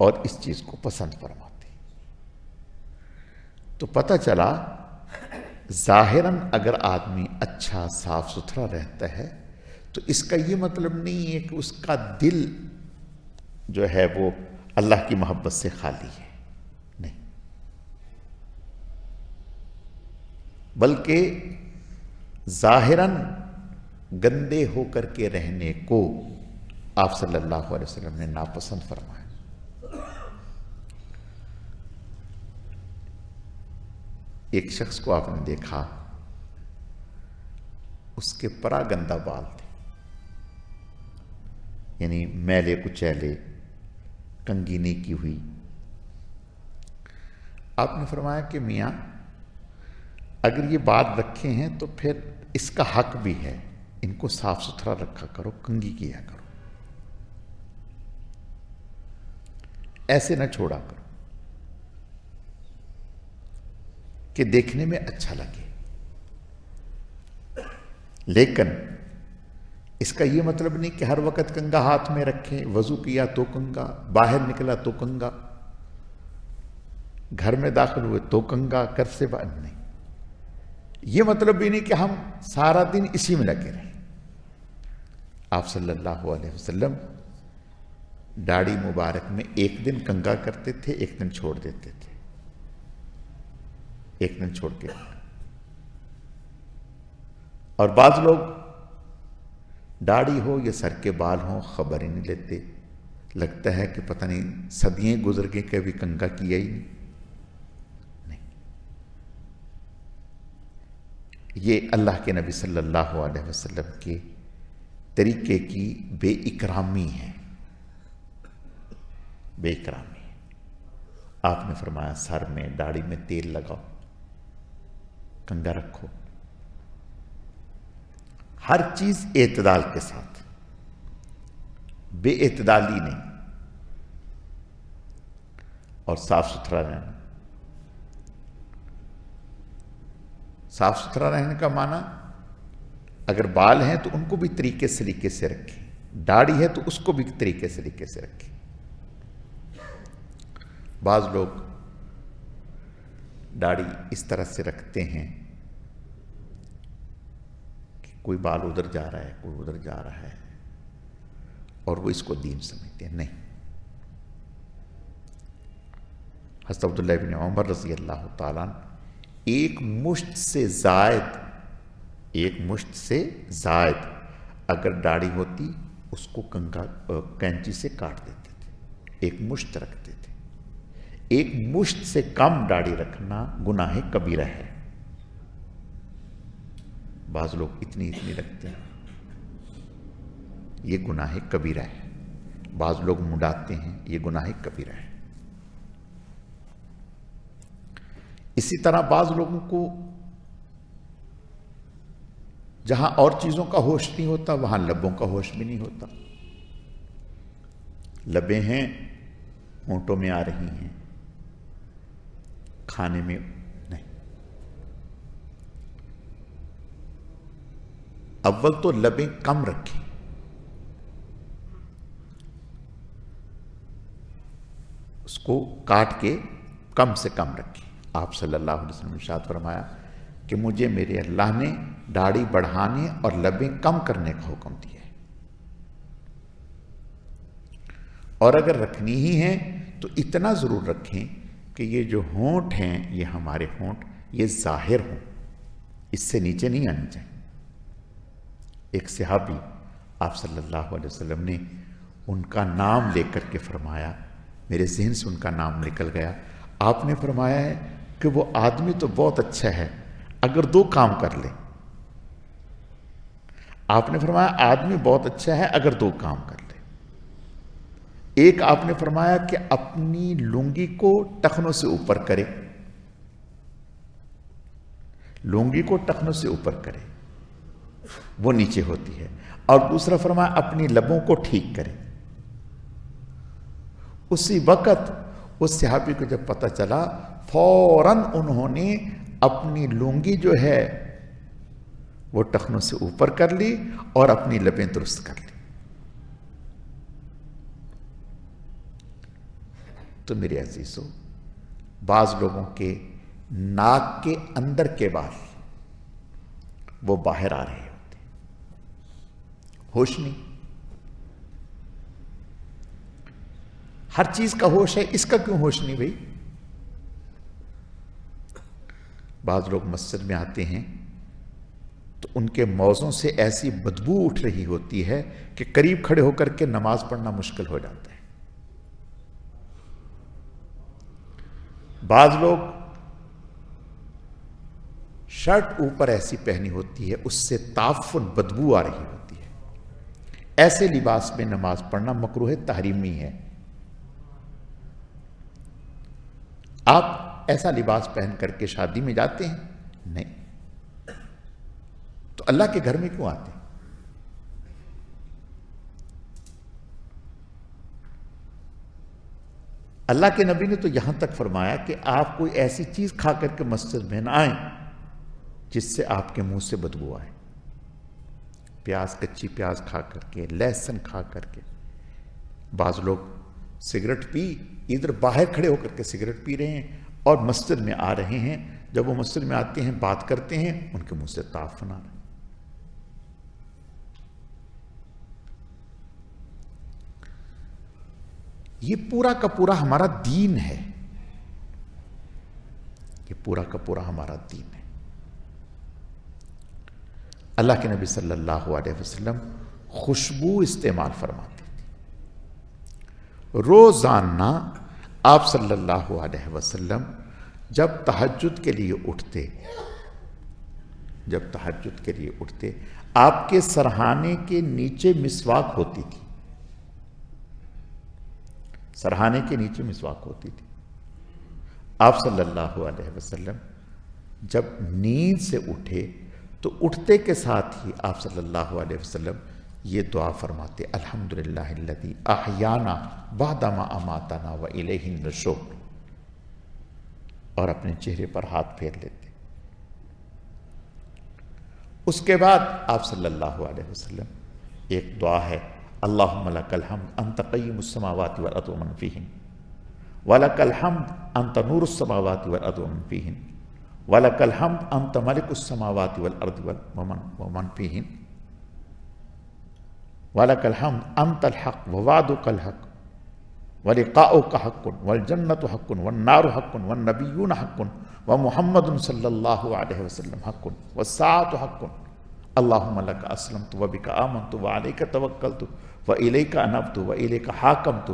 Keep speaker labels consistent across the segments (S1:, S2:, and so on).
S1: اور اس چیز کو پسند فرماتے ہیں۔ تو پتہ چلا ظاہراً اگر آدمی اچھا صاف ستھرا رہتا ہے تو اس کا یہ مطلب نہیں ہے کہ اس کا دل جو ہے وہ اللہ کی محبت سے خالی ہے، نہیں، بلکہ ظاہراً گندے ہو کر کے رہنے کو آپ صلی اللہ علیہ وسلم نے ناپسند فرمایا۔ ایک شخص کو آپ نے دیکھا، اس کے پرا گندہ بال تھے، یعنی میلے کچیلے، کنگھی نہیں کی ہوئی۔ آپ نے فرمایا کہ میاں اگر یہ بات رکھے ہیں تو پھر اس کا حق بھی ہے، ان کو صاف ستھرا رکھا کرو، کنگھی کیا کرو، ایسے نہ چھوڑا کرو کہ دیکھنے میں اچھا لگے۔ لیکن اس کا یہ مطلب نہیں کہ ہر وقت کنگا ہاتھ میں رکھیں، وضو کیا تو کنگا، باہر نکلا تو کنگا، گھر میں داخل ہوئے تو کنگا، گھر سے باہر نہیں۔ یہ مطلب بھی نہیں کہ ہم سارا دن اسی میں لگے رہیں۔ آپ صلی اللہ علیہ وسلم داڑھی مبارک میں ایک دن کنگا کرتے تھے، ایک دن چھوڑ دیتے تھے، ایک دن چھوڑ کے۔ اور بعض لوگ داڑھی ہو یا سر کے بال ہوں خبر ہی نہیں لیتے، لگتا ہے کہ پتہ نہیں صدیاں گزر گئے کبھی کنگا کیا ہی نہیں۔ یہ اللہ کے نبی صلی اللہ علیہ وسلم کے طریقے کی بے اکرامی ہے، بے اکرامی ہے۔ آپ نے فرمایا سر میں داڑھی میں تیل لگاؤ، کنگا رکھو، ہر چیز اعتدال کے ساتھ، بے اعتدالی نہیں، اور صاف ستھرا رہنا۔ صاف ستھرا رہنے کا معنی اگر بال ہیں تو ان کو بھی طریقے سلیقے سے رکھیں، داڑھی ہے تو اس کو بھی طریقے سلیقے سے رکھیں۔ بعض لوگ داڑھی اس طرح سے رکھتے ہیں کہ کوئی بال ادھر جا رہا ہے، کوئی ادھر جا رہا ہے، اور وہ اس کو دین سمجھتے ہیں۔ نہیں، حضرت عبداللہ بن عمر رضی اللہ تعالیٰ ایک مشت سے زائد اگر داڑھی ہوتی اس کو کینچی سے کاٹ دیتے تھے، ایک مشت رکھتے تھے۔ ایک مشت سے کم داڑھی رکھنا گناہ کبیرہ ہے۔ بعض لوگ اتنی رکھتے ہیں، یہ گناہ کبیرہ ہے۔ بعض لوگ منڈاتے ہیں، یہ گناہ کبیرہ ہے۔ اسی طرح بعض لوگوں کو جہاں اور چیزوں کا ہوش نہیں ہوتا وہاں لبوں کا ہوش بھی نہیں ہوتا۔ لبیں ہیں، ہونٹوں میں آ رہی ہیں، کھانے میں نہیں۔ اول تو لبیں کم رکھیں، اس کو کاٹ کے کم سے کم رکھیں۔ آپ صلی اللہ علیہ وسلم نے ارشاد فرمایا کہ مجھے میرے اللہ نے داڑھی بڑھانے اور لبیں کم کرنے کا حکم دیا ہے، اور اگر رکھنی ہی ہیں تو اتنا ضرور رکھیں کہ یہ جو ہونٹ ہیں، یہ ہمارے ہونٹ یہ ظاہر ہوں، اس سے نیچے نہیں آنی چاہیے۔ ایک صحابی آپ صلی اللہ علیہ وسلم نے ان کا نام لے کر کے فرمایا، میرے ذہن سے ان کا نام نکل گیا، آپ نے فرمایا ہے کہ وہ آدمی تو بہت اچھا ہے اگر دو کام کر لے۔ آپ نے فرمایا آدمی بہت اچھا ہے اگر دو کام کر لے۔ ایک آپ نے فرمایا کہ اپنی لنگی کو ٹخنوں سے اوپر کرے، لنگی کو ٹخنوں سے اوپر کرے، وہ نیچے ہوتی ہے، اور دوسرا فرمایا اپنی لبوں کو ٹھیک کرے۔ اسی وقت اس صحابی کو جب پتہ چلا، فوراً انہوں نے اپنی لنگی جو ہے وہ ٹخنوں سے اوپر کر لی اور اپنی لبیں درست کر لی۔ تو میرے عزیزو بعض لوگوں کے ناک کے اندر کے بال وہ باہر آ رہے ہوتے، ہوش نہیں. ہر چیز کا ہوش ہے، اس کا کیوں ہوش نہیں بھائی؟ بعض لوگ مسجد میں آتے ہیں تو ان کے موزوں سے ایسی بدبو اٹھ رہی ہوتی ہے کہ قریب کھڑے ہو کر کے نماز پڑھنا مشکل ہو جاتا ہے. بعض لوگ شرٹ اوپر ایسی پہنی ہوتی ہے اس سے تعفن بدبو آ رہی ہوتی ہے. ایسے لباس میں نماز پڑھنا مکروہ تحریمی ہے. آپ ایسا لباس پہن کر کے شادی میں جاتے ہیں؟ نہیں. تو اللہ کے گھر میں کیوں آتے ہیں؟ اللہ کے نبی نے تو یہاں تک فرمایا کہ آپ کوئی ایسی چیز کھا کر کے مسجد میں نہ آئیں جس سے آپ کے منہ سے بدبو آئے. پیاز، کچی پیاز کھا کر کے، لہسن کھا کر کے. بعض لوگ سگریٹ پی ادھر باہر کھڑے ہو کر کے سگریٹ پی رہے ہیں اور مسجد میں آ رہے ہیں. جب وہ مسجد میں آتے ہیں بات کرتے ہیں ان کے منہ سے تعفن آ رہا ہے. یہ پورا کا پورا ہمارا دین ہے. یہ پورا کا پورا ہمارا دین ہے. اللہ کے نبی صلی اللہ علیہ وسلم خوشبو استعمال فرماتے تھے. روزانہ آپ صلی اللہ علیہ وسلم جب تہجد کے لیے اٹھتے آپ کے سرہانے کے نیچے مسواک ہوتی تھی. سرہانے کے نیچے مسواک ہوتی تھی. آپ صلی اللہ علیہ وسلم جب نیند سے اٹھے تو اٹھتے کے ساتھ ہی آپ صلی اللہ علیہ وسلم یہ دعا فرماتے، الحمدللہ الذی احیانا بعد ما اماتنا والیہ النشور، اور اپنے چہرے پر ہاتھ پھیر لیتے. اس کے بعد آپ صلی اللہ علیہ وسلم ایک دعا ہے، اللہم لک الحمد انت قیم السماوات والارض ومن فیہن، ولک الحمد انت نور السماوات والارض ومن فیہن، ولک الحمد انت ملک السماوات والارض ومن فیہن، ولک الحمد انت الحق ووعدک الحق ولقاؤک حق والجنت حق والنار حق والنبیون حق ومحمد صلی اللہ علیہ وسلم حق والساعۃ حق، اللہم لک اسلمت وبک آمنت وعلیک توکلت وإلیک انبت وإلیک حاکمت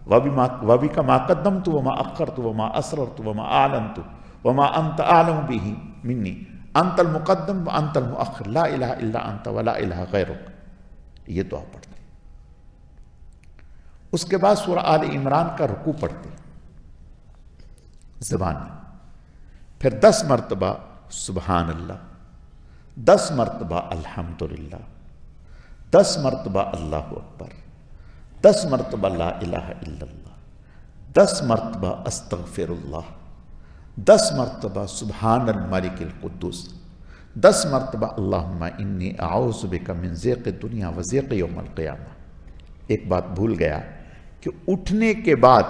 S1: وبک ما قدمت وما اخرت وما اسررت وما اعلنت وما انت اعلم به منی انت المقدم وانت المؤخر لا الہ الا انت ولا الہ غیرک. یہ دعا پڑھتے. اس کے بعد سورہ آل عمران کا رکوع پڑھتے زبانی، پھر 10 مرتبہ سبحان اللہ، 10 مرتبہ الحمدللہ، 10 مرتبہ اللہ اکبر، 10 مرتبہ لا الہ الا اللہ، 10 مرتبہ استغفر اللہ، 10 مرتبہ سبحان الملک القدوس، 10 مرتبہ اللہم انی اعوذ بک من ضیق الدنیا و ضیق یوم القیامہ. ایک بات بھول گیا کہ اٹھنے کے بعد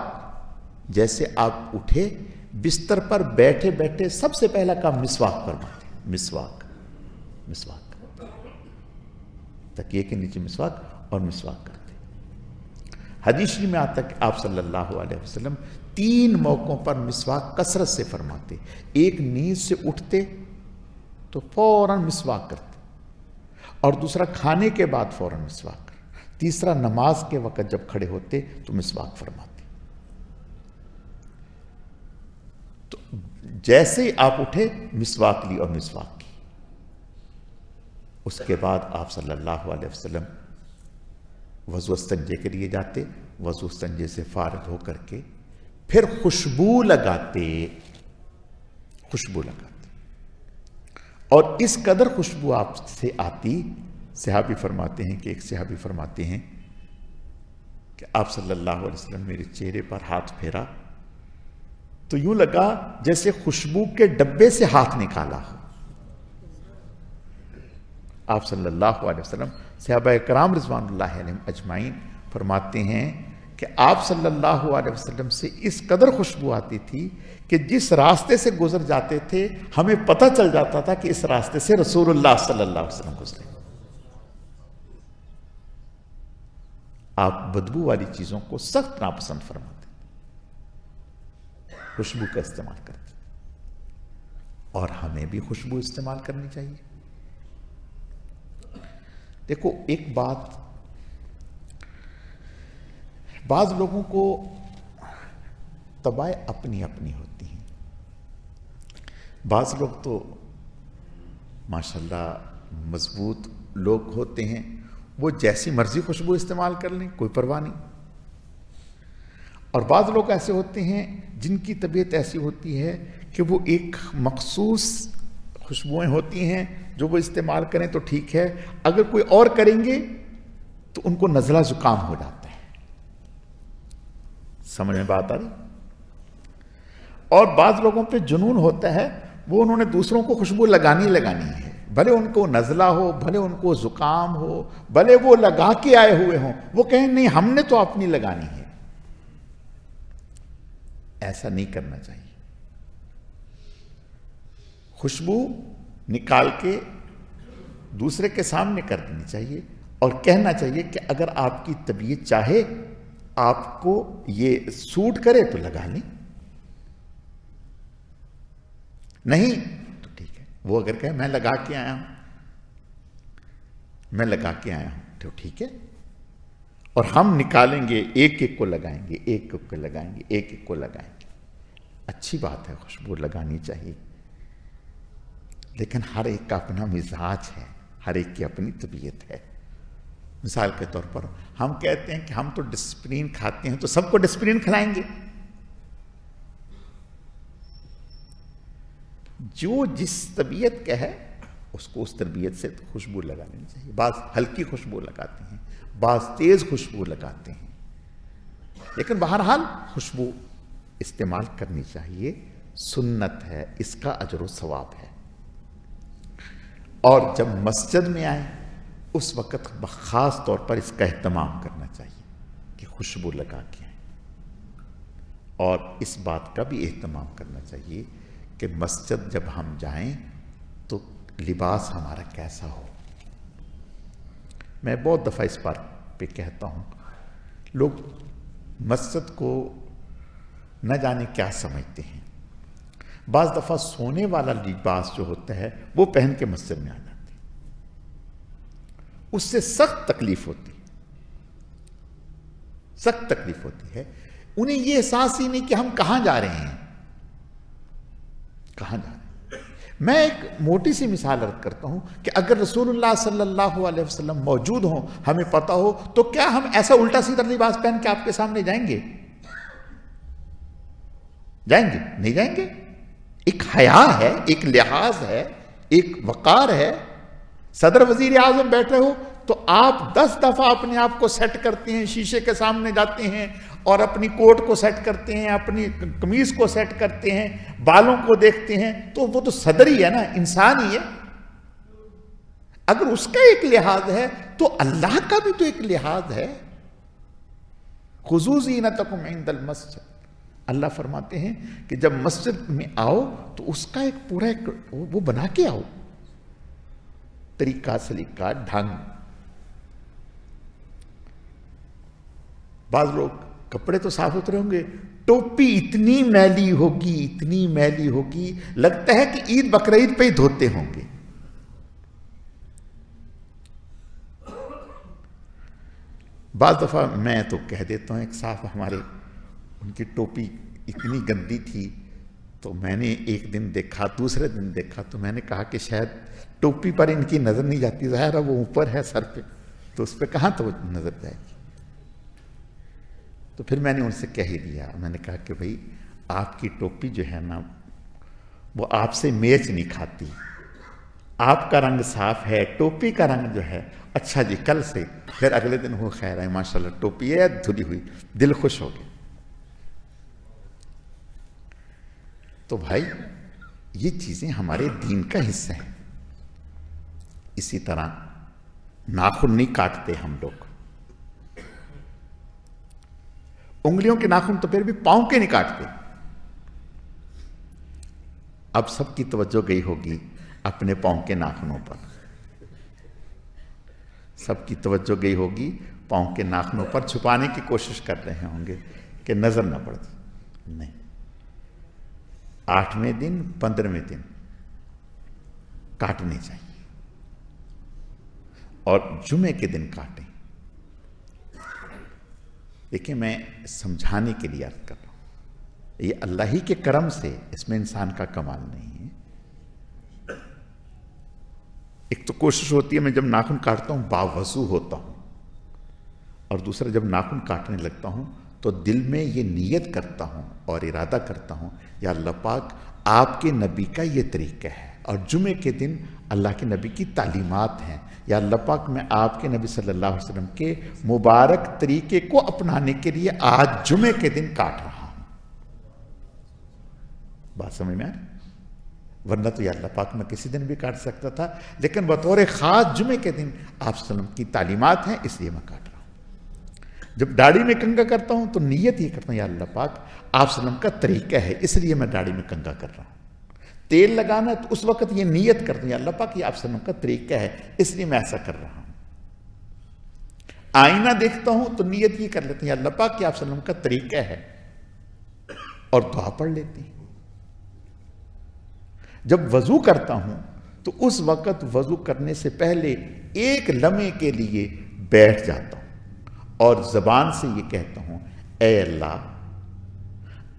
S1: جیسے آپ اٹھے بستر پر بیٹھے بیٹھے سب سے پہلا کام مسواک فرماتے. مسواک تکیے کے نیچے مسواک اور مسواک کرتے. حدیث شریف میں آتا کہ آپ صلی اللہ علیہ وسلم 3 موقعوں پر مسواک کثرت سے فرماتے. ایک نیند سے اٹھتے تو فوراً مسواک کرتے، اور دوسرا کھانے کے بعد فوراً مسواک کرتے، تیسرا نماز کے وقت جب کھڑے ہوتے تو مسواک فرماتے. تو جیسے ہی آپ اٹھے مسواک لی اور مسواک کی. اس کے بعد آپ صلی اللہ علیہ وسلم وضو استنجے کے لیے جاتے، وضو استنجے سے فارغ ہو کر کے پھر خوشبو لگاتے. اور اس قدر خوشبو آپ سے آتی، صحابی فرماتے ہیں کہ ایک صحابی فرماتے ہیں کہ آپ صلی اللہ علیہ وسلم میرے چہرے پر ہاتھ پھیرا تو یوں لگا جیسے خوشبو کے ڈبے سے ہاتھ نکالا ہو. آپ صلی اللہ علیہ وسلم صحابہ کرام رضوان اللہ علیہم اجمعین فرماتے ہیں کہ آپ صلی اللہ علیہ وسلم سے اس قدر خوشبو آتی تھی کہ جس راستے سے گزر جاتے تھے ہمیں پتہ چل جاتا تھا کہ اس راستے سے رسول اللہ صلی اللہ علیہ وسلم گزرے. آپ بدبو والی چیزوں کو سخت ناپسند فرماتے، خوشبو کا استعمال کرتے، اور ہمیں بھی خوشبو استعمال کرنی چاہیے. دیکھو ایک بات، بعض لوگوں کو طبائع اپنی اپنی ہوتی ہیں. بعض لوگ تو ماشاءاللہ مضبوط لوگ ہوتے ہیں، وہ جیسی مرضی خوشبو استعمال کر لیں، کوئی پرواہ نہیں. اور بعض لوگ ایسے ہوتے ہیں جن کی طبیعت ایسی ہوتی ہے کہ وہ ایک مخصوص خوشبوئیں ہوتی ہیں جو وہ استعمال کریں تو ٹھیک ہے، اگر کوئی اور کریں گے تو ان کو نزلہ زکام ہو جاتا ہے. سمجھ میں بات آ رہی؟ اور بعض لوگوں پہ جنون ہوتا ہے، وہ انہوں نے دوسروں کو خوشبو لگانی ہے، بھلے ان کو نزلہ ہو، بھلے ان کو زکام ہو، بھلے وہ لگا کے آئے ہوئے ہوں، وہ کہیں نہیں ہم نے تو اپنی لگانی ہے. ایسا نہیں کرنا چاہیے. خوشبو نکال کے دوسرے کے سامنے کر دینی چاہیے اور کہنا چاہیے کہ اگر آپ کی طبیعت چاہے آپ کو یہ سوٹ کرے تو لگا لیں، نہیں تو ٹھیک ہے. وہ اگر کہے میں لگا کے آیا ہوں تو ٹھیک ہے، اور ہم نکالیں گے، ایک ایک کو لگائیں گے، ایک ایک کو لگائیں گے. اچھی بات ہے، خوشبو لگانی چاہیے، لیکن ہر ایک کا اپنا مزاج ہے، ہر ایک کی اپنی طبیعت ہے. مثال کے طور پر ہم کہتے ہیں کہ ہم تو ڈسپلین کھاتے ہیں تو سب کو ڈسپلین کھلائیں گے. جو جس طبیعت کا ہے اس کو اس طبیعت سے خوشبو لگا لینی چاہیے. بعض ہلکی خوشبو لگاتے ہیں، بعض تیز خوشبو لگاتے ہیں، لیکن بہرحال خوشبو استعمال کرنی چاہیے، سنت ہے، اس کا اجر و ثواب ہے. اور جب مسجد میں آئیں اس وقت خاص طور پر اس کا اہتمام کرنا چاہیے کہ خوشبو لگا کے آئیں. اور اس بات کا بھی اہتمام کرنا چاہیے کہ مسجد جب ہم جائیں تو لباس ہمارا کیسا ہو. میں بہت دفعہ اس بات پہ کہتا ہوں، لوگ مسجد کو نہ جانے کیا سمجھتے ہیں. بعض دفعہ سونے والا لباس جو ہوتا ہے وہ پہن کے مسجد میں آ جاتے ہیں، اس سے سخت تکلیف ہوتی ہے. انہیں یہ احساس ہی نہیں کہ ہم کہاں جا رہے ہیں. میں ایک موٹی سی مثال عرض کرتا ہوں کہ اگر رسول اللہ صلی اللہ علیہ وسلم موجود ہوں، ہمیں پتا ہو، تو کیا ہم ایسا الٹا سیدھا لباس پہن کے آپ کے سامنے جائیں گے؟ نہیں جائیں گے. ایک حیا ہے، ایک لحاظ ہے، ایک وقار ہے. صدر وزیر اعظم بیٹھے ہو تو آپ 10 دفعہ اپنے آپ کو سیٹ کرتے ہیں، شیشے کے سامنے جاتے ہیں اور اپنی کوٹ کو سیٹ کرتے ہیں، اپنی قمیض کو سیٹ کرتے ہیں، بالوں کو دیکھتے ہیں. تو وہ تو صدر ہی ہے نا، انسان ہی ہے. اگر اس کا ایک لحاظ ہے تو اللہ کا بھی تو ایک لحاظ ہے. خذوا زینتکم عند المسجد. اللہ فرماتے ہیں کہ جب مسجد میں آؤ تو اس کا ایک پورا وہ بنا کے آؤ، طریقہ سلیقہ ڈھنگ. بعض لوگ کپڑے تو صاف ستھرے ہوں گے، ٹوپی اتنی میلی ہوگی لگتا ہے کہ عید بقرعید پہ ہی دھوتے ہوں گے. بعض دفعہ میں تو کہہ دیتا ہوں، ایک صاحب ہمارے، ان کی ٹوپی اتنی گندی تھی تو میں نے ایک دن دیکھا، دوسرے دن دیکھا، تو میں نے کہا کہ شاید ٹوپی پر ان کی نظر نہیں جاتی، ظاہر ہے وہ اوپر ہے سر پہ، تو اس پہ کہاں تو نظر جائے گی. تو پھر میں نے ان سے کہہ ہی دیا، میں نے کہا کہ بھائی آپ کی ٹوپی جو ہے نا وہ آپ سے میچ نہیں کھاتی. آپ کا رنگ صاف ہے، ٹوپی کا رنگ جو ہے اچھا جی کل سے. پھر اگلے دن وہ خیر ہے، ماشاءاللہ ٹوپی ہے دھلی ہوئی، دل خوش ہو گیا. تو بھائی یہ چیزیں ہمارے دین کا حصہ ہیں. اسی طرح ناخن نہیں کاٹتے ہم لوگ. انگلیوں کے ناخن تو پھر بھی پاؤں کے نہیں کاٹتے. اب سب کی توجہ گئی ہوگی اپنے پاؤں کے ناخنوں پر. سب کی توجہ گئی ہوگی پاؤں کے ناخنوں پر. چھپانے کی کوشش کر رہے ہوں گے کہ نظر نہ پڑ جائے. نہیں، 8ویں دن 15ویں دن کاٹنے چاہیے اور جمعے کے دن کاٹیں. دیکھیں میں سمجھانے کے لیے عرض کر رہا ہوں، یہ اللہ ہی کے کرم سے، اس میں انسان کا کمال نہیں ہے. ایک تو کوشش ہوتی ہے میں جب ناخن کاٹتا ہوں باوضو ہوتا ہوں، اور دوسرا جب ناخن کاٹنے لگتا ہوں تو دل میں یہ نیت کرتا ہوں اور ارادہ کرتا ہوں یا اللہ پاک آپ کے نبی کا یہ طریقہ ہے، اور جمعے کے دن اللہ کے نبی کی تعلیمات ہیں، یا اللہ پاک میں آپ کے نبی صلی اللہ علیہ وسلم کے مبارک طریقے کو اپنانے کے لیے آج جمعے کے دن کاٹ رہا ہوں. بات سمجھ میں آ رہی؟ ورنہ تو یا اللہ پاک میں کسی دن بھی کاٹ سکتا تھا، لیکن بطور خاص جمعے کے دن آپ صلی اللہ علیہ وسلم کی تعلیمات ہیں اس لیے میں کاٹ رہا ہوں. جب داڑھی میں کنگھا کرتا ہوں تو نیت یہ کرتا ہوں یا اللہ پاک آپ صلی اللہ علیہ وسلم کا طریقہ ہے اس لیے میں داڑھی میں کنگھا کر رہا ہوں. تیل لگانا تو اس وقت یہ نیت کرتا ہوں یا اللہ پاک یہ آپ صلی اللہ علیہ وسلم کا طریقہ ہے اس لیے میں ایسا کر رہا ہوں. آئینہ دیکھتا ہوں تو نیت یہ کر لیتے ہیں یا اللہ پاک یہ آپ صلی اللہ علیہ وسلم کا طریقہ ہے، اور دعا پڑھ لیتے ہیں. جب وضو کرتا ہوں تو اس وقت وضو کرنے سے پہلے ایک لمحے کے لیے بیٹھ جاتا ہوں اور زبان سے یہ کہتا ہوں اے اللہ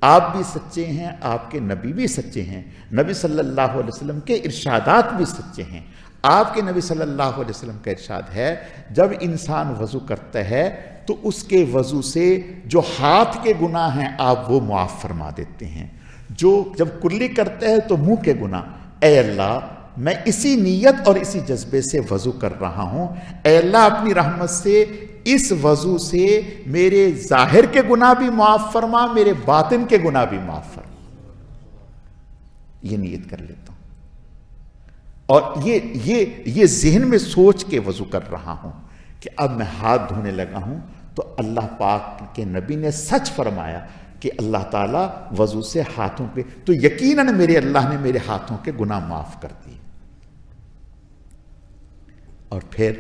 S1: آپ بھی سچے ہیں، آپ کے نبی بھی سچے ہیں، نبی صلی اللہ علیہ وسلم کے ارشادات بھی سچے ہیں. آپ کے نبی صلی اللہ علیہ وسلم کا ارشاد ہے جب انسان وضو کرتا ہے تو اس کے وضو سے جو ہاتھ کے گناہ ہیں آپ وہ معاف فرما دیتے ہیں، جو جب کلی کرتا ہے تو منہ کے گناہ. اے اللہ میں اسی نیت اور اسی جذبے سے وضو کر رہا ہوں، اے اللہ اپنی رحمت سے اس وضو سے میرے ظاہر کے گناہ بھی معاف فرما، میرے باطن کے گناہ بھی معاف فرما. یہ نیت کر لیتا ہوں اور یہ ذہن میں سوچ کے وضو کر رہا ہوں کہ اب میں ہاتھ دھونے لگا ہوں تو اللہ پاک کے نبی نے سچ فرمایا کہ اللہ تعالیٰ وضو سے ہاتھوں کے، تو یقیناً میرے اللہ نے میرے ہاتھوں کے گناہ معاف کر دیے. اور پھر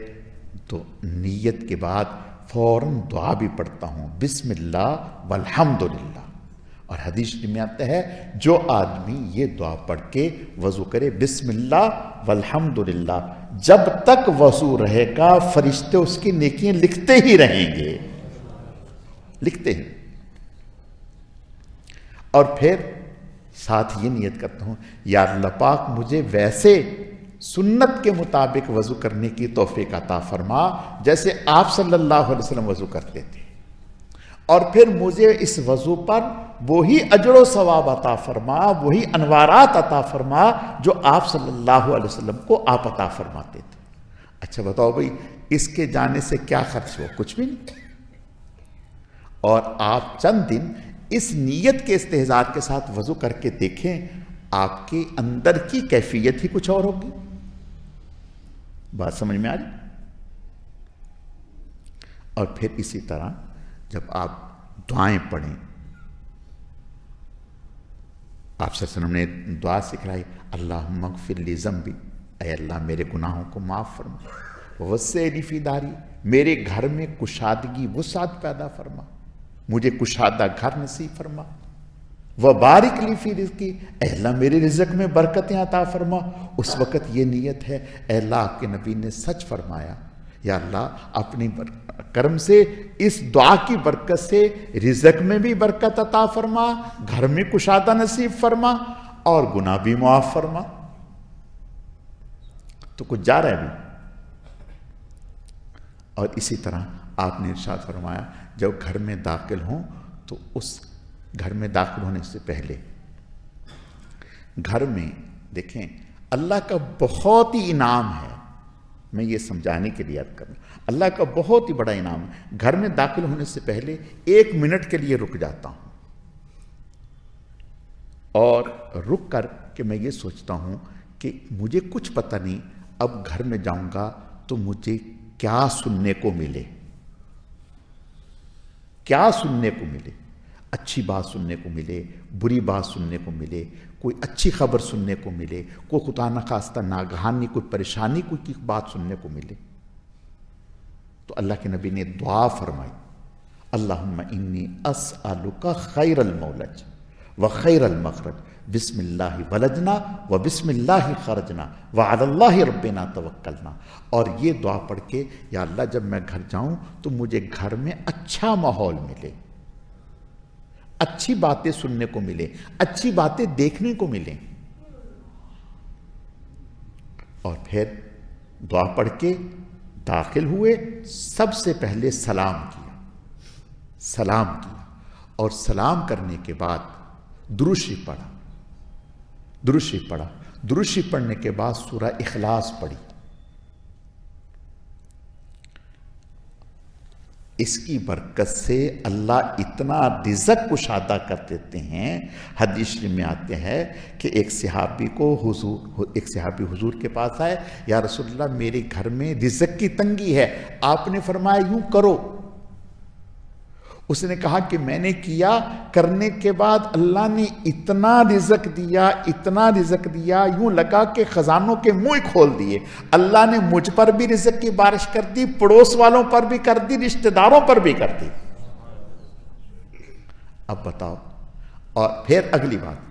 S1: تو نیت کے بعد فوراً دعا بھی پڑھتا ہوں بسم اللہ والحمدللہ. اور حدیث میں آتا ہے جو آدمی یہ دعا پڑھ کے وضو کرے بسم اللہ والحمدللہ، جب تک وضو رہے گا فرشتے اس کی نیکیاں لکھتے ہی رہیں گے، لکھتے ہیں. اور پھر ساتھ یہ نیت کرتا ہوں یا اللہ پاک مجھے ویسے سنت کے مطابق وضو کرنے کی توفیق عطا فرما جیسے آپ صلی اللہ علیہ وسلم وضو کرتے تھے، اور پھر مجھے اس وضو پر وہی اجر و ثواب عطا فرما، وہی انوارات عطا فرما جو آپ صلی اللہ علیہ وسلم کو آپ عطا فرماتے تھے. اچھا بتاؤ بھئی اس کے جانے سے کیا خرچ ہوا؟ کچھ بھی نہیں. اور آپ چند دن اس نیت کے استحضار کے ساتھ وضو کر کے دیکھیں، آپ کے اندر کی کیفیت ہی کچھ اور ہوگی. بات سمجھ میں آ رہی؟ اور پھر اسی طرح جب آپ دعائیں پڑھیں، آپ صلی اللہ علیہ وسلم نے دعا سکھلائی اللہم اغفر لی ذنبی، اے اللہ میرے گناہوں کو معاف فرما، وسع لی فی داری، میرے گھر میں کشادگی وسعت پیدا فرما، مجھے کشادہ گھر نصیب فرما، وبارک لی فی رزقی، اے اللہ میرے رزق میں برکتیں عطا فرما. اس وقت یہ نیت ہے اے اللہ آپ کے نبی نے سچ فرمایا، یا اللہ اپنی کرم سے اس دعا کی برکت سے رزق میں بھی برکت عطا فرما، گھر میں کشادہ نصیب فرما اور گناہ بھی معاف فرما. تو کچھ جا رہا ہے بھی. اور اسی طرح آپ نے ارشاد فرمایا جب گھر میں داخل ہوں تو اس گھر میں داخل ہونے سے پہلے گھر میں دیکھیں اللہ کا بہت ہی انعام ہے، میں یہ سمجھانے کے لیے عرض کروں، اللہ کا بہت ہی بڑا انعام ہے. گھر میں داخل ہونے سے پہلے 1 منٹ کے لیے رک جاتا ہوں اور رک کر کہ میں یہ سوچتا ہوں کہ مجھے کچھ پتہ نہیں اب گھر میں جاؤں گا تو مجھے کیا سننے کو ملے، کیا سننے کو ملے، اچھی بات سننے کو ملے، بری بات سننے کو ملے، کوئی اچھی خبر سننے کو ملے، کوئی خدا نخواستہ ناگہانی کوئی پریشانی کوئی بات سننے کو ملے، تو اللہ کے نبی نے دعا فرمائی، اللہم انی اسألک خیر المولج و خیر المخرج، بسم اللہ ولجنا و بسم اللہ خرجنا وعلی اللہ ربنا توکلنا. اور یہ دعا پڑھ کے، یا اللہ جب میں گھر جاؤں تو مجھے گھر میں اچھا ماحول ملے، اچھی باتیں سننے کو ملے، اچھی باتیں دیکھنے کو ملیں. اور پھر دعا پڑھ کے داخل ہوئے، سب سے پہلے سلام کیا، اور سلام کرنے کے بعد درود شریف پڑھا، درود شریف پڑھنے کے بعد سورہ اخلاص پڑھی. اس کی برکت سے اللہ اتنا رزق کشادہ کر دیتے ہیں. حدیث شریف میں آتے ہیں کہ ایک صحابی حضور کے پاس آئے، یا رسول اللہ میرے گھر میں رزق کی تنگی ہے. آپ نے فرمایا یوں کرو. اس نے کہا کہ میں نے کیا، کرنے کے بعد اللہ نے اتنا رزق دیا، یوں لگا کہ خزانوں کے منہ کھول دیے. اللہ نے مجھ پر بھی رزق کی بارش کر دی، پڑوس والوں پر بھی کر دی، رشتہ داروں پر بھی کر دی. اب بتاؤ. اور پھر اگلی بات،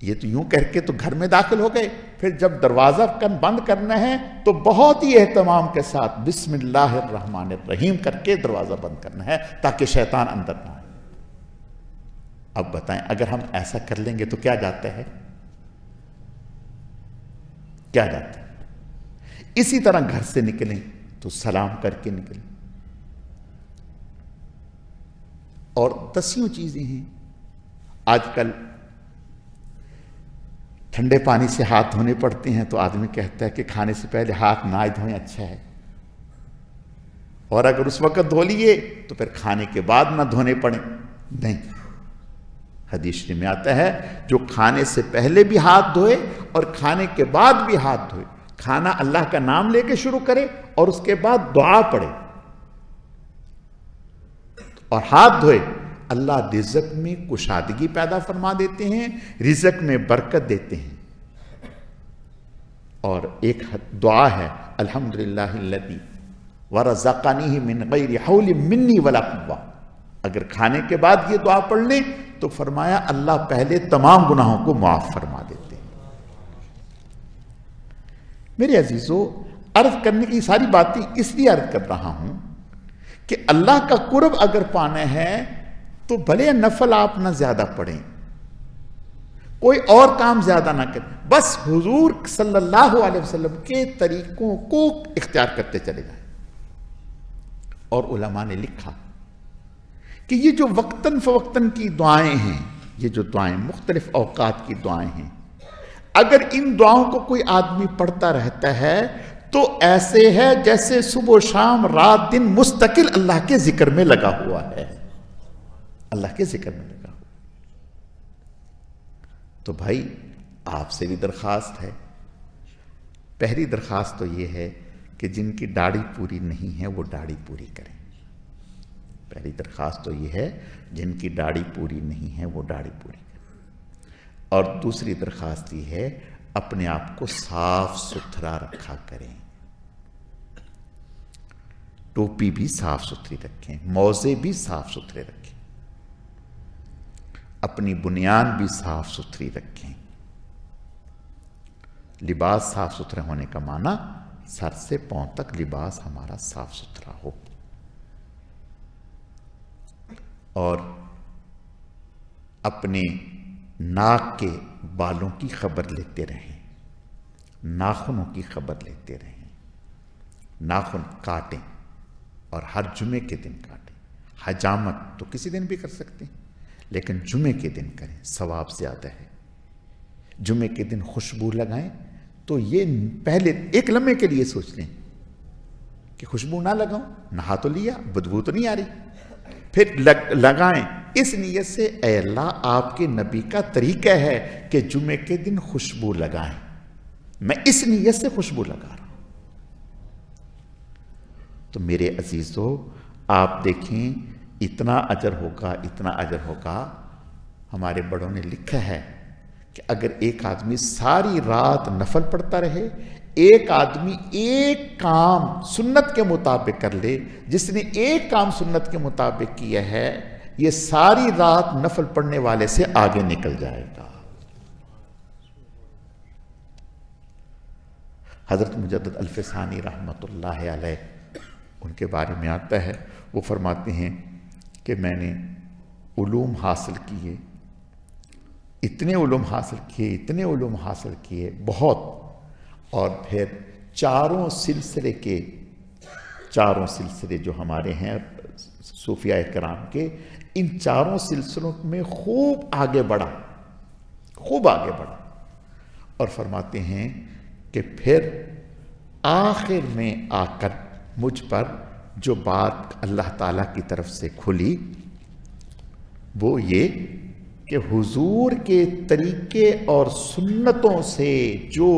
S1: یہ تو یوں کہہ کے تو گھر میں داخل ہو گئے، پھر جب دروازہ بند کرنا ہے تو بہت ہی اہتمام کے ساتھ بسم اللہ الرحمن الرحیم کر کے دروازہ بند کرنا ہے تاکہ شیطان اندر نہ آئے. اب بتائیں اگر ہم ایسا کر لیں گے تو کیا جاتا ہے؟ اسی طرح گھر سے نکلیں تو سلام کر کے نکلیں. اور دسیوں چیزیں ہیں. آج کل ٹھنڈے پانی سے ہاتھ دھونے پڑتے ہیں تو آدمی کہتا ہے کہ کھانے سے پہلے ہاتھ نہ دھوئیں اچھا ہے، اور اگر اس وقت دھو لیے تو پھر کھانے کے بعد نہ دھونے پڑیں. نہیں، حدیث میں آتا ہے جو کھانے سے پہلے بھی ہاتھ دھوئے اور کھانے کے بعد بھی ہاتھ دھوئے، کھانا اللہ کا نام لے کے شروع کرے اور اس کے بعد دعا پڑھے اور ہاتھ دھوئے، اللہ رزق میں کشادگی پیدا فرما دیتے ہیں، رزق میں برکت دیتے ہیں. اور ایک دعا ہے، الحمدللہ الذی ورزقنی من غیر حول منی ولا قوہ. اگر کھانے کے بعد یہ دعا پڑھ لیں تو فرمایا اللہ پہلے تمام گناہوں کو معاف فرما دیتے ہیں. میرے عزیزو، عرض کرنے کی ساری باتیں اس لیے عرض کر رہا ہوں کہ اللہ کا قرب اگر پانا ہے تو بھلے نفل آپ نہ زیادہ پڑھیں، کوئی اور کام زیادہ نہ کریں، بس حضور صلی اللہ علیہ وسلم کے طریقوں کو اختیار کرتے چلے جائیں. اور علماء نے لکھا کہ یہ جو وقتاً فوقتاً کی دعائیں ہیں، یہ جو دعائیں مختلف اوقات کی دعائیں ہیں، اگر ان دعاؤں کو کوئی آدمی پڑھتا رہتا ہے تو ایسے ہے جیسے صبح و شام رات دن مستقل اللہ کے ذکر میں لگا ہوا ہے، اللہ کے ذکر میں لگا ہوا. تو بھائی آپ سے بھی درخواست ہے، پہلی درخواست تو یہ ہے کہ جن کی داڑھی پوری نہیں ہے وہ داڑھی پوری کریں. پہلی درخواست تو یہ ہے جن کی داڑھی پوری نہیں ہے وہ داڑھی پوری کریں. اور دوسری درخواست یہ ہے اپنے آپ کو صاف ستھرا رکھا کریں، ٹوپی بھی صاف ستھری رکھیں، موزے بھی صاف ستھرے رکھیں، اپنی بنیان بھی صاف ستھری رکھیں. لباس صاف ستھرا ہونے کا معنی سر سے پاؤں تک لباس ہمارا صاف ستھرا ہو. اور اپنے ناک کے بالوں کی خبر لیتے رہیں، ناخنوں کی خبر لیتے رہیں. ناخن کاٹیں اور ہر جمعے کے دن کاٹیں. حجامت تو کسی دن بھی کر سکتے ہیں لیکن جمعے کے دن کریں، ثواب زیادہ ہے. جمعے کے دن خوشبو لگائیں تو یہ پہلے ایک لمحے کے لیے سوچ لیں کہ خوشبو نہ لگاؤں، نہا تو لیا، بدبو تو نہیں آ رہی، پھر لگائیں اس نیت سے اے اللہ آپ کے نبی کا طریقہ ہے کہ جمعے کے دن خوشبو لگائیں، میں اس نیت سے خوشبو لگا رہا ہوں. تو میرے عزیزو آپ دیکھیں اتنا اجر ہوگا، اتنا اجر ہوگا۔ ہمارے بڑوں نے لکھا ہے کہ اگر ایک آدمی ساری رات نفل پڑھتا رہے، ایک آدمی ایک کام سنت کے مطابق کر لے، جس نے ایک کام سنت کے مطابق کیا ہے، یہ ساری رات نفل پڑھنے والے سے آگے نکل جائے گا۔ حضرت مجدد الفسانی رحمت اللہ علیہ، ان کے بارے میں آتا ہے، وہ فرماتے ہیں کہ میں نے علوم حاصل کیے، اتنے علوم حاصل کیے، اتنے علوم حاصل کیے بہت، اور پھر چاروں سلسلے جو ہمارے ہیں صوفیاء کرام کے، ان چاروں سلسلوں میں خوب آگے بڑھا، اور فرماتے ہیں کہ پھر آخر میں آ کر مجھ پر جو بات اللہ تعالیٰ کی طرف سے کھلی وہ یہ کہ حضور کے طریقے اور سنتوں سے جو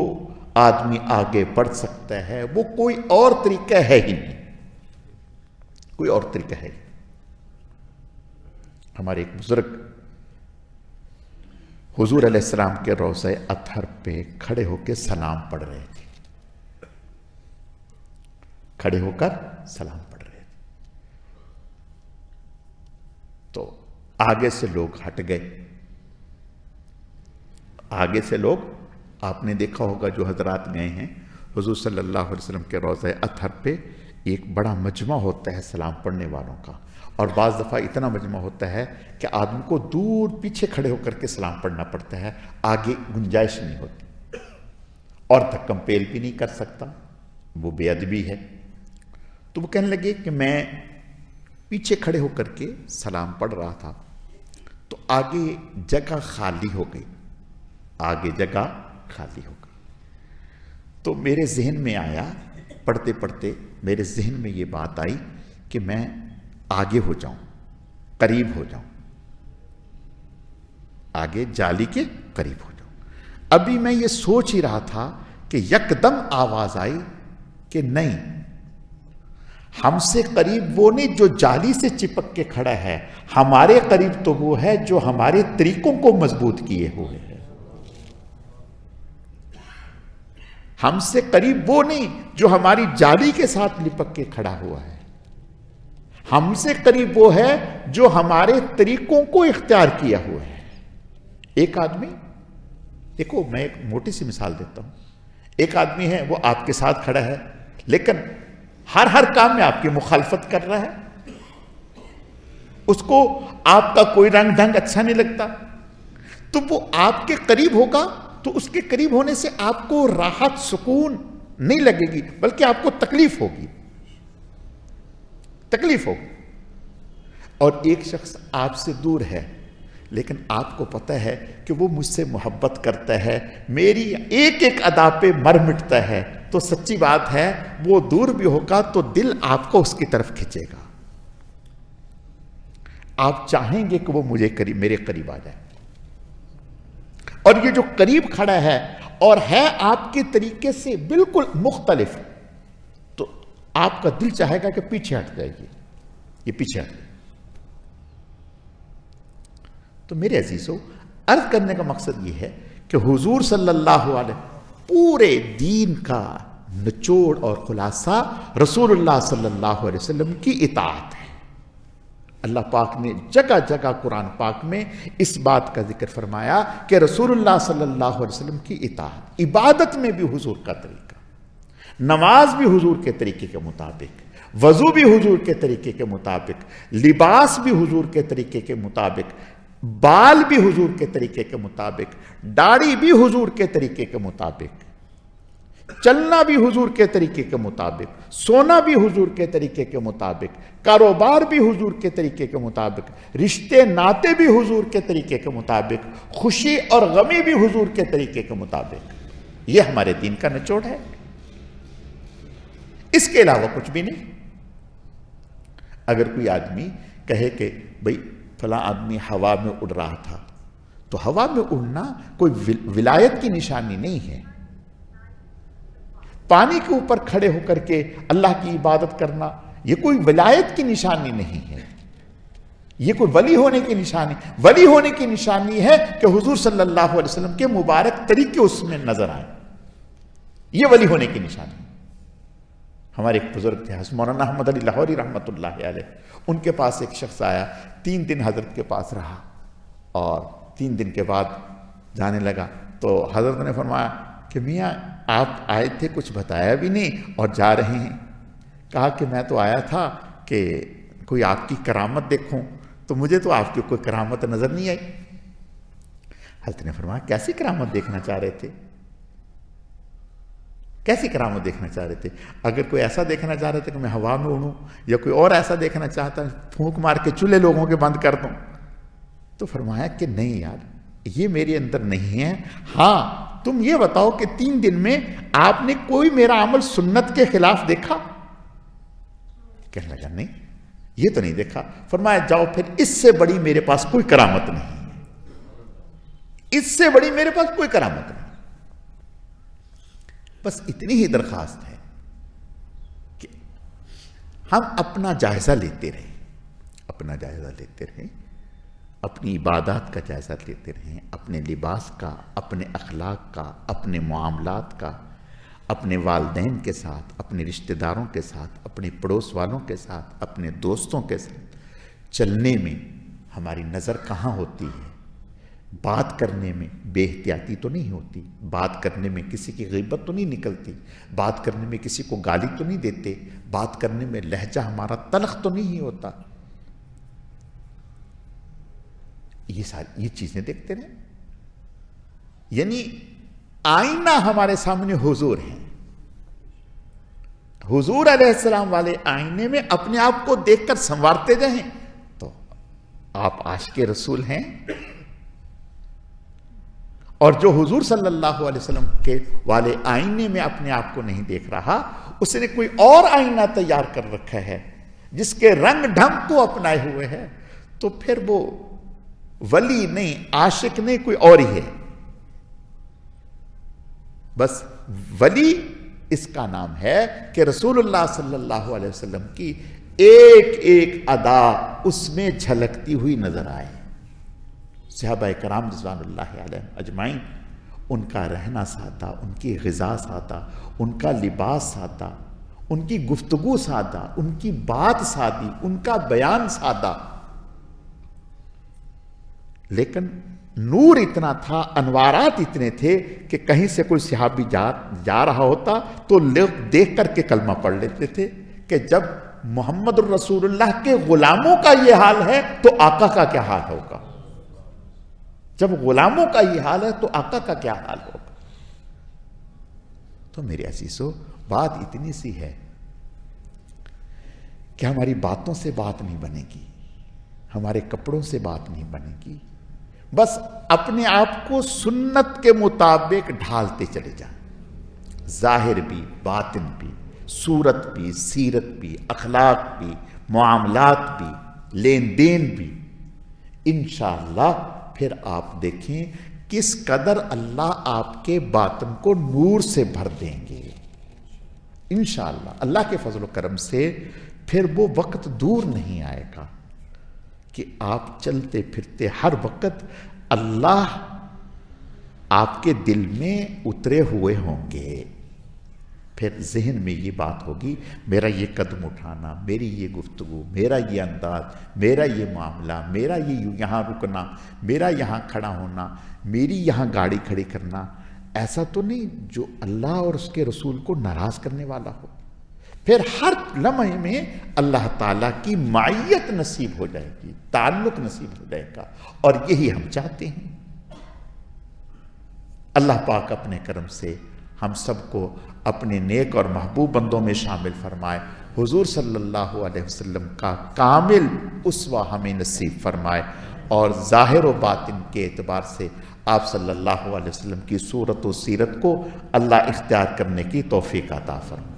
S1: آدمی آگے بڑھ سکتا ہے وہ کوئی اور طریقہ ہے ہی نہیں، کوئی اور طریقہ ہے ہی۔ ہمارے ایک بزرگ حضور علیہ السلام کے روضہ اطہر پہ کھڑے ہو کے سلام پڑھ رہے تھے، کھڑے ہو کر سلام پڑھ رہے تھے، تو آگے سے لوگ ہٹ گئے، آگے سے لوگ، آپ نے دیکھا ہوگا جو حضرات گئے ہیں حضور صلی اللہ علیہ وسلم کے روضہ اطہر پہ، ایک بڑا مجمع ہوتا ہے سلام پڑھنے والوں کا، اور بعض دفعہ اتنا مجمع ہوتا ہے کہ آدمی کو دور پیچھے کھڑے ہو کر کے سلام پڑھنا پڑتا ہے، آگے گنجائش نہیں ہوتی، اور دھکم پیل بھی نہیں کر سکتا، وہ بے ادبی ہے۔ تو وہ کہنے لگے کہ میں پیچھے کھڑے ہو کر کے سلام پڑھ رہا تھا تو آگے جگہ خالی ہو گئی، آگے جگہ خالی ہو گئی، تو میرے ذہن میں آیا، پڑھتے پڑھتے میرے ذہن میں یہ بات آئی کہ میں آگے ہو جاؤں، قریب ہو جاؤں، آگے جالی کے قریب ہو جاؤں۔ ابھی میں یہ سوچ ہی رہا تھا کہ یکدم آواز آئی کہ نہیں، ہم سے قریب وہ نہیں جو جالی سے چپک کے کھڑا ہے، ہمارے قریب تو وہ ہے جو ہمارے طریقوں کو مضبوط کیے ہوئے ہے۔ ہم سے قریب وہ نہیں جو ہماری جالی کے ساتھ لپک کے کھڑا ہوا ہے، ہم سے قریب وہ ہے جو ہمارے طریقوں کو اختیار کیا ہوا ہے۔ ایک آدمی، دیکھو میں ایک موٹی سی مثال دیتا ہوں، ایک آدمی ہے وہ آپ کے ساتھ کھڑا ہے لیکن ہر کام میں آپ کی مخالفت کر رہا ہے، اس کو آپ کا کوئی رنگ ڈھنگ اچھا نہیں لگتا، تو وہ آپ کے قریب ہوگا تو اس کے قریب ہونے سے آپ کو راحت سکون نہیں لگے گی، بلکہ آپ کو تکلیف ہوگی، اور ایک شخص آپ سے دور ہے لیکن آپ کو پتہ ہے کہ وہ مجھ سے محبت کرتا ہے، میری ایک ایک ادا پہ مر مٹتا ہے، تو سچی بات ہے وہ دور بھی ہوگا تو دل آپ کو اس کی طرف کھینچے گا، آپ چاہیں گے کہ وہ میرے قریب آ جائے۔ اور یہ جو قریب کھڑا ہے اور ہے آپ کے طریقے سے بالکل مختلف، تو آپ کا دل چاہے گا کہ پیچھے ہٹ جائے گی، یہ پیچھے ہٹ جائے۔ تو میرے عزیزو، عرض کرنے کا مقصد یہ ہے کہ حضور صلی اللہ علیہ پورے دین کا نچوڑ اور خلاصہ رسول اللہ صلی اللہ علیہ وسلم کی اطاعت ہے۔ اللہ پاک نے جگہ جگہ قرآن پاک میں اس بات کا ذکر فرمایا کہ رسول اللہ صلی اللہ علیہ وسلم کی اطاعت، عبادت میں بھی حضور کا طریقہ، نماز بھی حضور کے طریقے کے مطابق، وضو بھی حضور کے طریقے کے مطابق، لباس بھی حضور کے طریقے کے مطابق، بال بھی حضور کے طریقے کے مطابق، داڑھی بھی حضور کے طریقے کے مطابق، چلنا بھی حضور کے طریقے کے مطابق، سونا بھی حضور کے طریقے کے مطابق، کاروبار بھی حضور کے طریقے کے مطابق، رشتے ناتے بھی حضور کے طریقے کے مطابق، خوشی اور غمی بھی حضور کے طریقے کے مطابق۔ یہ ہمارے دین کا نچوڑ ہے، اس کے علاوہ کچھ بھی نہیں۔ اگر کوئی آدمی کہے کہ بھئی فلاں آدمی ہوا میں اڑ رہا تھا، تو ہوا میں اڑنا کوئی ولایت کی نشانی نہیں ہے۔ پانی کے اوپر کھڑے ہو کر کے اللہ کی عبادت کرنا یہ کوئی ولایت کی نشانی نہیں ہے، یہ کوئی ولی ہونے کی نشانی؟ ولی ہونے کی نشانی ہے کہ حضور صلی اللہ علیہ وسلم کے مبارک طریقے اس میں نظر آئیں، یہ ولی ہونے کی نشانی۔ ہمارے ایک بزرگ تھے مولانا احمد علی لاہوری رحمۃ اللہ علیہ، ان کے پاس ایک شخص آیا، 3 دن حضرت کے پاس رہا، اور 3 دن کے بعد جانے لگا تو حضرت نے فرمایا کہ میاں آپ آئے تھے، کچھ بتایا بھی نہیں اور جا رہے ہیں۔ کہا کہ میں تو آیا تھا کہ کوئی آپ کی کرامت دیکھوں، تو مجھے تو آپ کی کوئی کرامت نظر نہیں آئی۔ حضرت نے فرمایا کیسی کرامت دیکھنا چاہ رہے تھے؟ کیسی کرامت دیکھنا چاہ رہے تھے؟ اگر کوئی ایسا دیکھنا چاہ رہے تھے کہ میں ہوا میں اڑوں، یا کوئی اور ایسا دیکھنا چاہتا پھونک مار کے چولہے لوگوں کے بند کر دوں، تو فرمایا کہ نہیں یار، یہ میرے اندر نہیں ہے۔ ہاں تم یہ بتاؤ کہ 3 دن میں آپ نے کوئی میرا عمل سنت کے خلاف دیکھا؟ کہنے لگا نہیں، یہ تو نہیں دیکھا۔ فرمایا جاؤ پھر، اس سے بڑی میرے پاس کوئی کرامت نہیں، اس سے بڑی میرے پاس کوئی کرامت نہیں۔ بس اتنی ہی درخواست ہے کہ ہم اپنا جائزہ لیتے رہیں، اپنا جائزہ لیتے رہیں، اپنی عبادات کا جائزہ لیتے رہیں، اپنے لباس کا، اپنے اخلاق کا، اپنے معاملات کا، اپنے والدین کے ساتھ، اپنے رشتہ داروں کے ساتھ، اپنے پڑوس والوں کے ساتھ، اپنے دوستوں کے ساتھ چلنے میں ہماری نظر کہاں ہوتی ہے؟ بات کرنے میں بے احتیاطی تو نہیں ہوتی، بات کرنے میں کسی کی غیبت تو نہیں نکلتی، بات کرنے میں کسی کو گالی تو نہیں دیتے، بات کرنے میں لہجہ ہمارا تلخ تو نہیں ہوتا۔ یہ چیزیں دیکھتے رہیں، یعنی آئینہ ہمارے سامنے حضور ہیں، حضور علیہ السلام والے آئینے میں اپنے آپ کو دیکھ کر سنوارتے جائیں تو آپ عاشق رسول ہیں۔ اور جو حضور صلی اللہ علیہ وسلم کے والے آئینے میں اپنے آپ کو نہیں دیکھ رہا، اس نے کوئی اور آئینہ تیار کر رکھا ہے جس کے رنگ ڈھنگ کو اپنائے ہوئے ہے، تو پھر وہ ولی نہیں، عاشق نہیں، کوئی اور ہی ہے۔ بس ولی اس کا نام ہے کہ رسول اللہ صلی اللہ علیہ وسلم کی ایک ایک ادا اس میں جھلکتی ہوئی نظر آئے۔ صحابہ کرام رضوان اللہ علیہم اجمعین، ان کا رہنا سادہ، ان کی غذا سادہ، ان کا لباس سادہ، ان کی گفتگو سادہ، ان کی بات سادی، ان کا بیان سادہ، لیکن نور اتنا تھا، انوارات اتنے تھے کہ کہیں سے کوئی صحابی جا رہا ہوتا تو لوگ دیکھ کر کے کلمہ پڑھ لیتے تھے کہ جب محمد الرسول اللہ کے غلاموں کا یہ حال ہے تو آقا کا کیا حال ہوگا، جب غلاموں کا یہ حال ہے تو آقا کا کیا حال ہوگا۔ تو میرے عزیزو، بات اتنی سی ہے کہ ہماری باتوں سے بات نہیں بنے گی، ہمارے کپڑوں سے بات نہیں بنے گی، بس اپنے آپ کو سنت کے مطابق ڈھالتے چلے جائیں، ظاہر بھی، باطن بھی، صورت بھی، سیرت بھی، اخلاق بھی، معاملات بھی، لین دین بھی۔ انشاءاللہ پھر آپ دیکھیں کس قدر اللہ آپ کے باطن کو نور سے بھر دیں گے انشاءاللہ۔ اللہ کے فضل و کرم سے پھر وہ وقت دور نہیں آئے گا کہ آپ چلتے پھرتے ہر وقت اللہ آپ کے دل میں اترے ہوئے ہوں گے۔ پھر ذہن میں یہ بات ہوگی، میرا یہ قدم اٹھانا، میری یہ گفتگو، میرا یہ انداز، میرا یہ معاملہ، میرا یہ یہاں رکنا، میرا یہاں کھڑا ہونا، میری یہاں گاڑی کھڑی کرنا، ایسا تو نہیں جو اللہ اور اس کے رسول کو ناراض کرنے والا ہو۔ پھر ہر لمحے میں اللہ تعالیٰ کی معیت نصیب ہو جائے گی، تعلق نصیب ہو جائے گا، اور یہی ہم چاہتے ہیں۔ اللہ پاک اپنے کرم سے ہم سب کو اپنے نیک اور محبوب بندوں میں شامل فرمائے، حضور صلی اللہ علیہ وسلم کا کامل اسوہ ہمیں نصیب فرمائے، اور ظاہر و باطن کے اعتبار سے آپ صلی اللہ علیہ وسلم کی صورت و سیرت کو اللہ اختیار کرنے کی توفیق عطا فرمائے۔